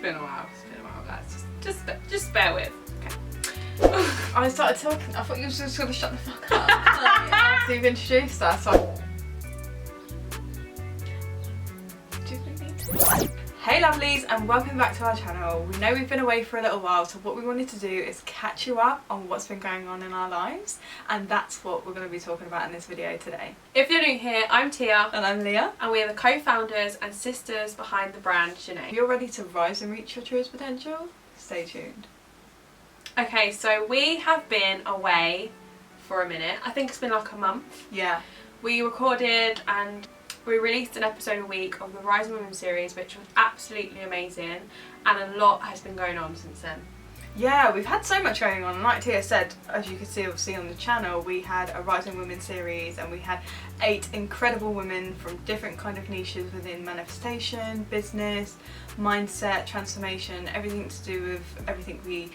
been a while, guys. Just bear with. Okay. I started talking, I thought you were just going to shut the fuck up. After you've introduced us, Hey lovelies, and welcome back to our channel. We know we've been away for a little while, so what we wanted to do is catch you up on what's been going on in our lives, and that's what we're going to be talking about in this video today. If you're new here, I'm Tia. And I'm Leah. And we are the co-founders and sisters behind the brand Zhené. If you're ready to rise and reach your truest potential, stay tuned. Okay, so we have been away for a minute. I think it's been like a month. Yeah. We recorded and we released an episode a week of the Rising Women series, which was absolutely amazing, and a lot has been going on since then. Yeah, we've had so much going on, and like Tia said, as you can see obviously on the channel, we had a Rising Women series and we had 8 incredible women from different kind of niches within manifestation, business, mindset, transformation, everything to do with everything we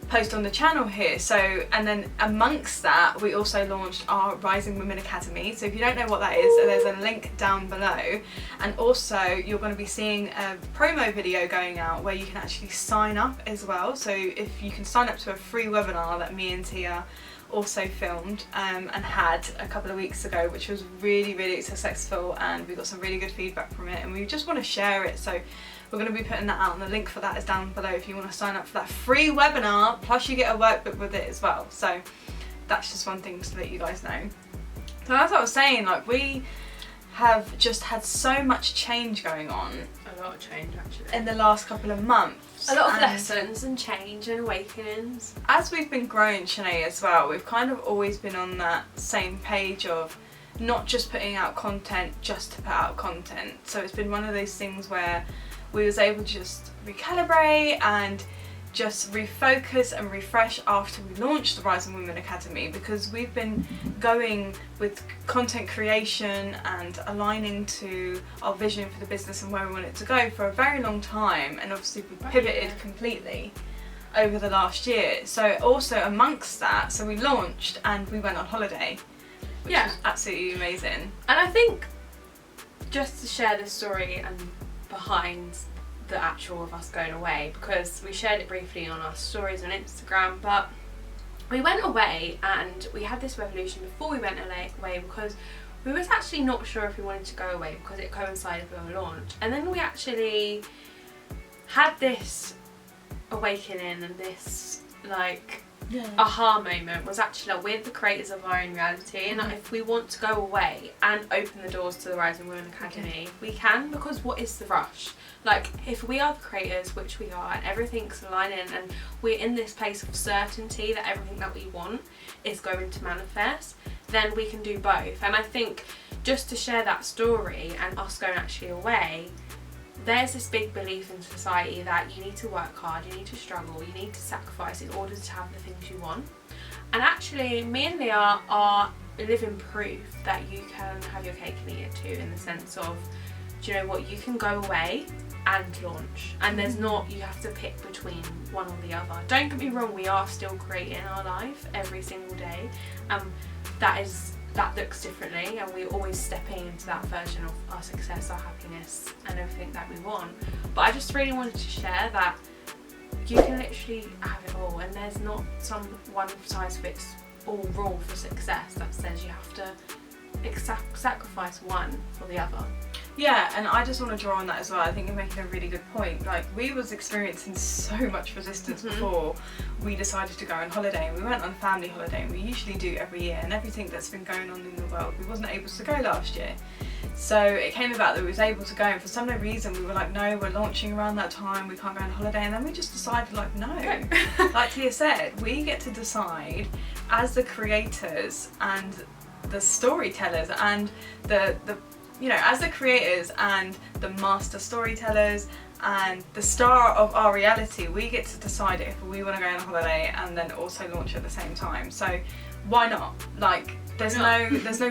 post on the channel here. So, and then amongst that we also launched our Rising Women Academy. So if you don't know what that is, there's a link down below, and also you're going to be seeing a promo video going out where you can actually sign up as well. So if you can sign up to a free webinar that me and Tia also filmed and had a couple of weeks ago, which was really successful, and we got some really good feedback from it, and we just want to share it. So we're going to be putting that out, and the link for that is down below if you want to sign up for that free webinar, plus you get a workbook with it as well. So that's just one thing to let you guys know. So as I was saying, like, we have just had so much change going on. A lot of change actually. In the last couple of months. A lot of lessons and change and awakenings. As we've been growing Zhené as well, we've kind of always been on that same page of not just putting out content just to put out content. So it's been one of those things where we was able to just recalibrate and just refocus and refresh after we launched the Rising Women Academy, because we've been going with content creation and aligning to our vision for the business and where we want it to go for a very long time, and obviously we pivoted completely over the last year. So also amongst that, so we launched and we went on holiday, which was absolutely amazing. And I think just to share this story and behind the actual of us going away, because we shared it briefly on our stories on Instagram, but we went away and we had this revolution before we went away, because we was actually not sure if we wanted to go away because it coincided with our launch, and then we actually had this awakening and this aha moment was actually like, we're the creators of our own reality, and if we want to go away and open the doors to the Rising Women Academy, we can, because what is the rush? Like, if we are the creators, which we are, and everything's aligning and we're in this place of certainty that everything that we want is going to manifest, then we can do both. And I think just to share that story and us going actually away, there's this big belief in society that you need to work hard, you need to struggle, you need to sacrifice in order to have the things you want. And actually, me and Leah are living proof that you can have your cake and eat it too, in the sense of, do you know what, you can go away and launch, and there's not, you have to pick between one or the other. Don't get me wrong, we are still creating our life every single day, that looks differently, and we're always stepping into that version of our success, our happiness and everything that we want. But I just really wanted to share that you can literally have it all, and there's not some one size fits all rule for success that says you have to sacrifice one for the other. Yeah, and I just want to draw on that as well. I think you're making a really good point. Like, we was experiencing so much resistance before we decided to go on holiday, and we went on a family holiday, and we usually do every year, and everything that's been going on in the world, we wasn't able to go last year. So it came about that we was able to go, and for some reason we were like, no, we're launching around that time, we can't go on holiday, and then we just decided like, no. Like Tia said, we get to decide as the creators and the storytellers and the you know, as the creators and the master storytellers and the star of our reality, we get to decide if we want to go on holiday and then also launch at the same time. So why not? Like, there's no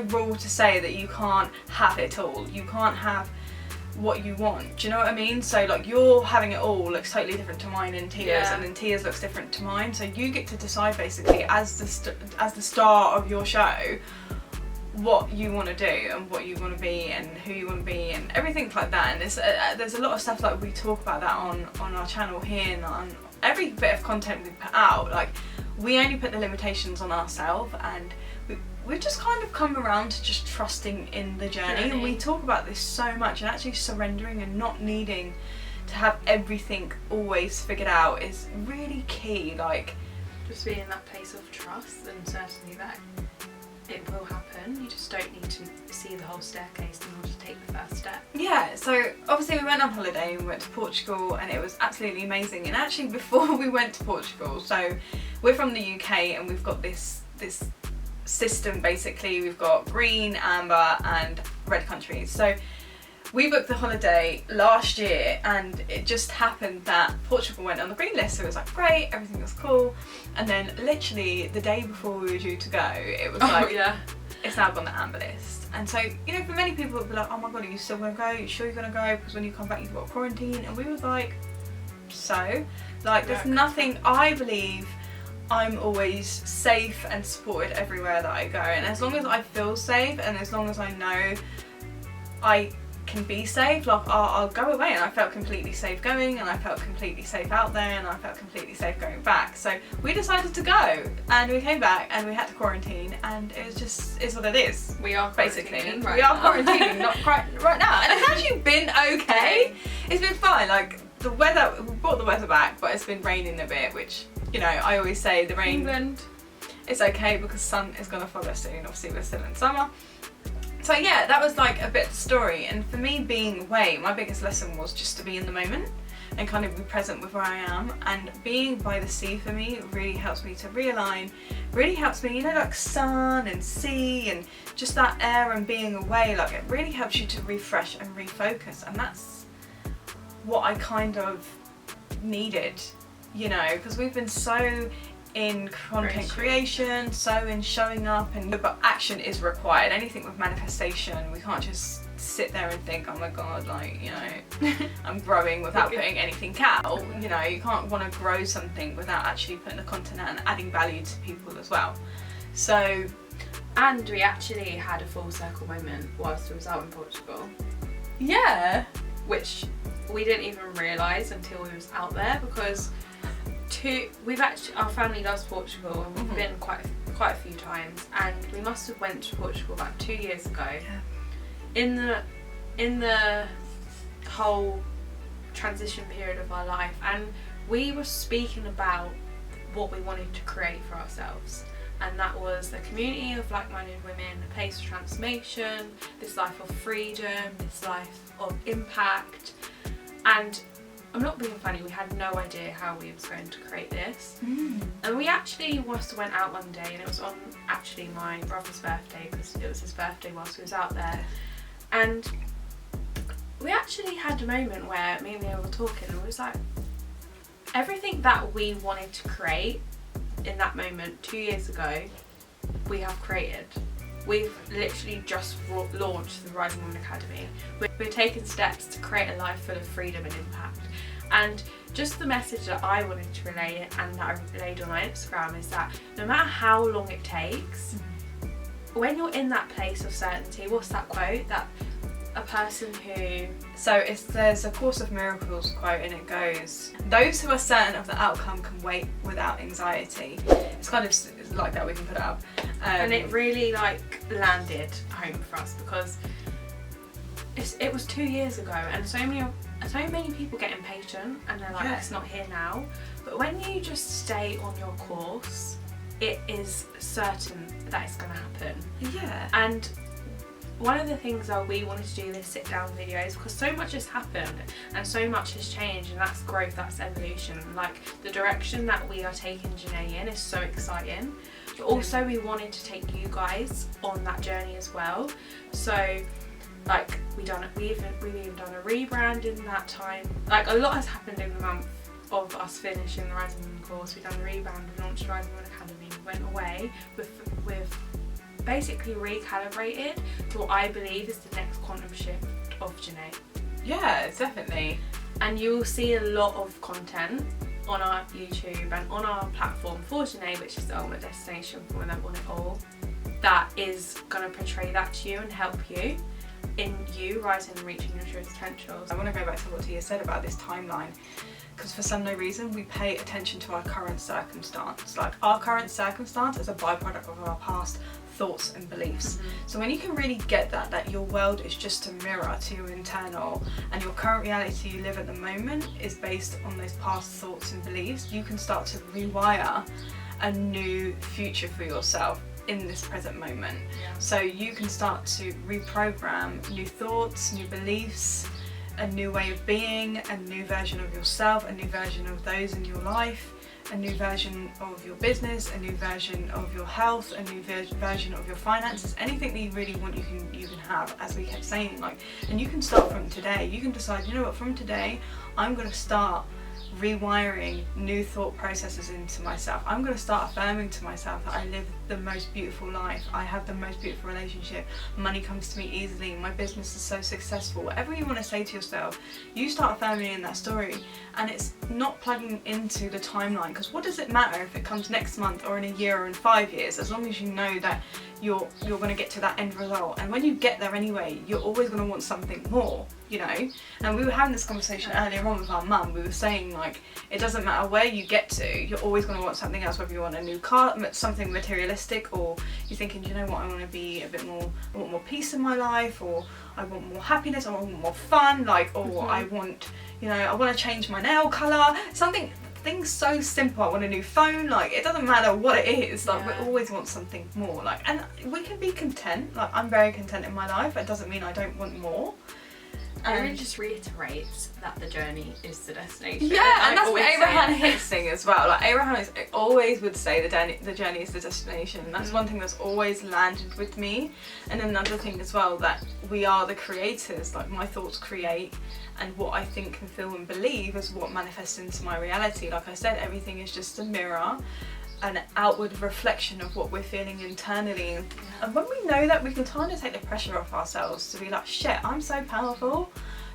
rule to say that you can't have it all. You can't have what you want. Do you know what I mean? So like, you're having it all looks totally different to mine and Tia's, and then Tia's looks different to mine. So you get to decide basically as the star of your show what you want to do and what you want to be and who you want to be and everything like that. And there's a lot of stuff like we talk about that on our channel here, and on every bit of content we put out. Like, we only put the limitations on ourselves, and we've just kind of come around to just trusting in the journey. And we talk about this so much, and actually surrendering and not needing to have everything always figured out is really key. Like, just being in that place of trust and certainty that it will happen. You just don't need to see the whole staircase in order to take the first step. Yeah, so obviously we went on holiday and we went to Portugal, and it was absolutely amazing. And actually, before we went to Portugal, so we're from the UK, and we've got this system. Basically, we've got green, amber and red countries. So we booked the holiday last year, and it just happened that Portugal went on the green list, so it was like great, everything was cool. And then literally the day before we were due to go, it was it's now on the amber list. And so, you know, for many people it would be like, oh my god, are you still gonna go? Are you sure you're gonna go? Because when you come back you've got quarantine. And we were like, so? Like, there's nothing, I believe I'm always safe and supported everywhere that I go. And as long as I feel safe, and as long as I know I can be safe, like I'll go away. And I felt completely safe going, and I felt completely safe out there, and I felt completely safe going back. So we decided to go, and we came back and we had to quarantine, and it was just, is what it is. We are basically quarantining we are quarantining not quite right now, and it's actually been okay. It's been fine. Like, the weather, we brought the weather back, but it's been raining a bit, which, you know, I always say the rain, England, it's okay because sun is going to follow soon. Obviously we're still in summer. So yeah, that was like a bit of the story. And for me, being away, my biggest lesson was just to be in the moment and kind of be present with where I am. And being by the sea for me really helps me to realign, really helps me, you know, like sun and sea and just that air and being away, like it really helps you to refresh and refocus. And that's what I kind of needed, you know, because we've been so in content creation, so in showing up, and but action is required. Anything with manifestation, we can't just sit there and think, oh my god, like, you know, I'm growing without putting anything out. You know, you can't want to grow something without actually putting the content out and adding value to people as well. So, and we actually had a full circle moment whilst we was out in Portugal. Yeah, which we didn't even realise until we was out there, because we've actually, our family loves Portugal, and we've been quite a few times, and we must have went to Portugal about 2 years ago. Yeah. In the whole transition period of our life, and we were speaking about what we wanted to create for ourselves, and that was a community of like-minded women, a place of transformation, this life of freedom, this life of impact. And I'm not being funny, we had no idea how we was going to create this. And we actually must have went out one day, and it was on actually my brother's birthday, because it was his birthday whilst we was out there. And we actually had a moment where me and Leah were talking, and we was like, everything that we wanted to create in that moment 2 years ago, we have created. We've literally just launched the Rising Women Academy. We're taking steps to create a life full of freedom and impact. And just the message that I wanted to relay, and that I relayed on my Instagram, is that no matter how long it takes, when you're in that place of certainty, what's that quote? That a person who... So there's a Course of Miracles quote, and it goes, those who are certain of the outcome can wait without anxiety. It's kind of like that, we can put it up. And it really like landed home for us, because it was 2 years ago, and so many people get impatient and they're like, it's not here now. But when you just stay on your course, it is certain that it's going to happen. Yeah. And one of the things that we wanted to do this sit down videos, because so much has happened and so much has changed, and that's growth, that's evolution. Like, the direction that we are taking Zhené in is so exciting, but also we wanted to take you guys on that journey as well. So like, we've even done a rebrand in that time. Like, a lot has happened in the month of us finishing the Rising Women course. We've done a rebrand, we launched the Rising Women Academy, we went away with basically recalibrated to what I believe is the next quantum shift of Zhené. Yeah, definitely. And you will see a lot of content on our YouTube and on our platform for Zhené, which is the ultimate destination for women that want it all. that is going to portray that to you and help you in you rising and reaching your truest potential. I want to go back to what Tia said about this timeline, because for some no reason we pay attention to our current circumstance. Like, our current circumstance is a byproduct of our past thoughts and beliefs. So when you can really get that your world is just a mirror to your internal, and your current reality you live at the moment is based on those past thoughts and beliefs, you can start to rewire a new future for yourself in this present moment. So you can start to reprogram new thoughts, new beliefs, a new way of being, a new version of yourself, a new version of those in your life, a new version of your business, a new version of your health, a new version of your finances. Anything that you really want, you can have, as we kept saying. Like, and you can start from today. You can decide, you know what, from today I'm going to start rewiring new thought processes into myself. I'm going to start affirming to myself that I live the most beautiful life, I have the most beautiful relationship, money comes to me easily, my business is so successful. Whatever you want to say to yourself, you start affirming in that story, and it's not plugging into the timeline, because what does it matter if it comes next month or in a year or in 5 years, as long as you know that you're going to get to that end result. And when you get there anyway, you're always going to want something more, you know. And we were having this conversation earlier on with our mum. We were saying, like, it doesn't matter where you get to, you're always going to want something else, whether you want a new car, something materialistic, or you're thinking, do you know what, I want to be a bit more, I want more peace in my life, or I want more happiness, or I want more fun, like, or I want, you know, I want to change my nail colour, things so simple. I want a new phone. Like, it doesn't matter what it is, like, we always want something more. Like, and we can be content. Like, I'm very content in my life. It doesn't mean I don't want more. It really just reiterates that the journey is the destination. Yeah, and that's what Abraham Hicks sing as well. Like, Abraham always would say the journey is the destination. And that's one thing that's always landed with me. And another thing as well, that we are the creators. Like, my thoughts create, and what I think and feel and believe is what manifests into my reality. Like I said, everything is just a mirror, an outward reflection of what we're feeling internally. And when we know that, we can kind of take the pressure off ourselves to be like, shit, I'm so powerful.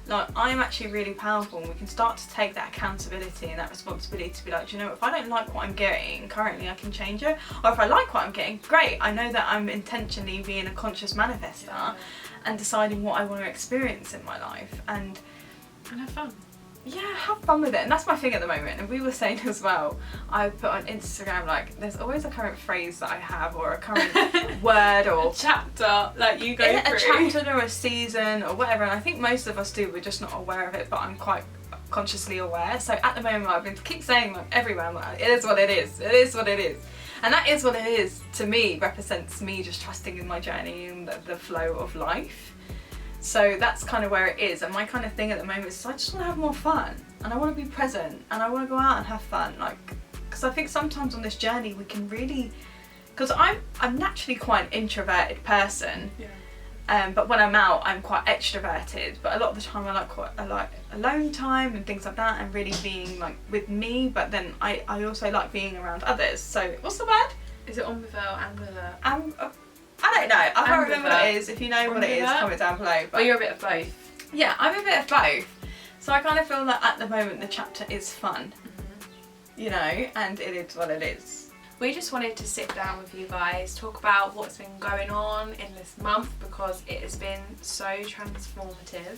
Like, I'm actually really powerful, and we can start to take that accountability and that responsibility to be like, you know, if I don't like what I'm getting currently, I can change it. Or if I like what I'm getting, great, I know that I'm intentionally being a conscious manifester and deciding what I want to experience in my life. And have fun. Yeah, have fun with it. And that's my thing at the moment. And we were saying as well, I put on Instagram, like, there's always a current phrase that I have, or a current word, or a chapter that you go through. A chapter or a season or whatever. And I think most of us do, we're just not aware of it, but I'm quite consciously aware. So at the moment, I've been keep saying, like, everywhere, I'm like, it is what it is. It is what it is. And that is what it is, to me, represents me just trusting in my journey and the flow of life. So that's kind of where it is, and my kind of thing at the moment is I just want to have more fun, and I want to be present, and I want to go out and have fun, like, because I think sometimes on this journey we can really, because I'm naturally quite an introverted person, but when I'm out I'm quite extroverted, but a lot of the time I like alone time and things like that, and really being like with me, but then I also like being around others. So what's the word? Is it ambivert, ambivert? I don't know, I can't remember what it is. If you know what it is, comment down below. But you're a bit of both. Yeah, I'm a bit of both. So I kind of feel that at the moment the chapter is fun, you know, and it is what it is. We just wanted to sit down with you guys, talk about what's been going on in this month, because it has been so transformative.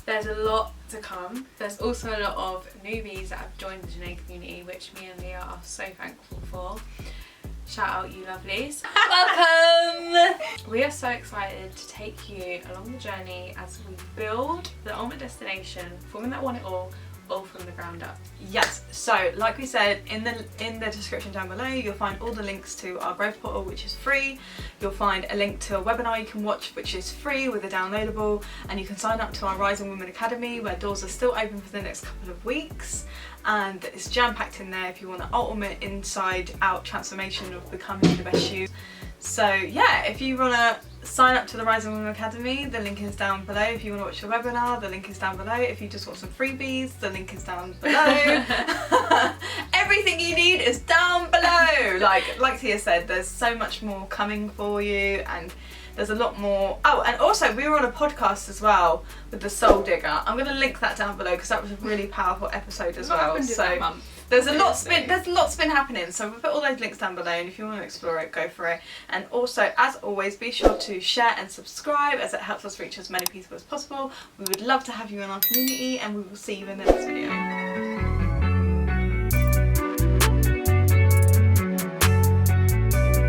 There's a lot to come. There's also a lot of newbies that have joined the Zhené community, which me and Leah are so thankful for. Shout out, you lovelies. Welcome! We are so excited to take you along the journey as we build the ultimate destination for women that want it all from the ground up. Yes, so like we said, in the description down below you'll find all the links to our growth portal, which is free. You'll find a link to a webinar you can watch, which is free with a downloadable, and you can sign up to our Rising Women Academy, where doors are still open for the next couple of weeks, and it's jam-packed in there if you want the ultimate inside out transformation of becoming the best you. So yeah, if you want to sign up to the Rising Women Academy, the link is down below. If you want to watch the webinar, the link is down below. If you just want some freebies, the link is down below. Everything you need is down below. Like Tia said, there's so much more coming for you, and There's a lot more. Oh, and also we were on a podcast as well with the Soul Digger. I'm going to link that down below because that was a really powerful episode as well. So there's lots been happening. So we'll put all those links down below, and if you want to explore it, go for it. And also, as always, be sure to share and subscribe as it helps us reach as many people as possible. We would love to have you in our community, and we will see you in the next video.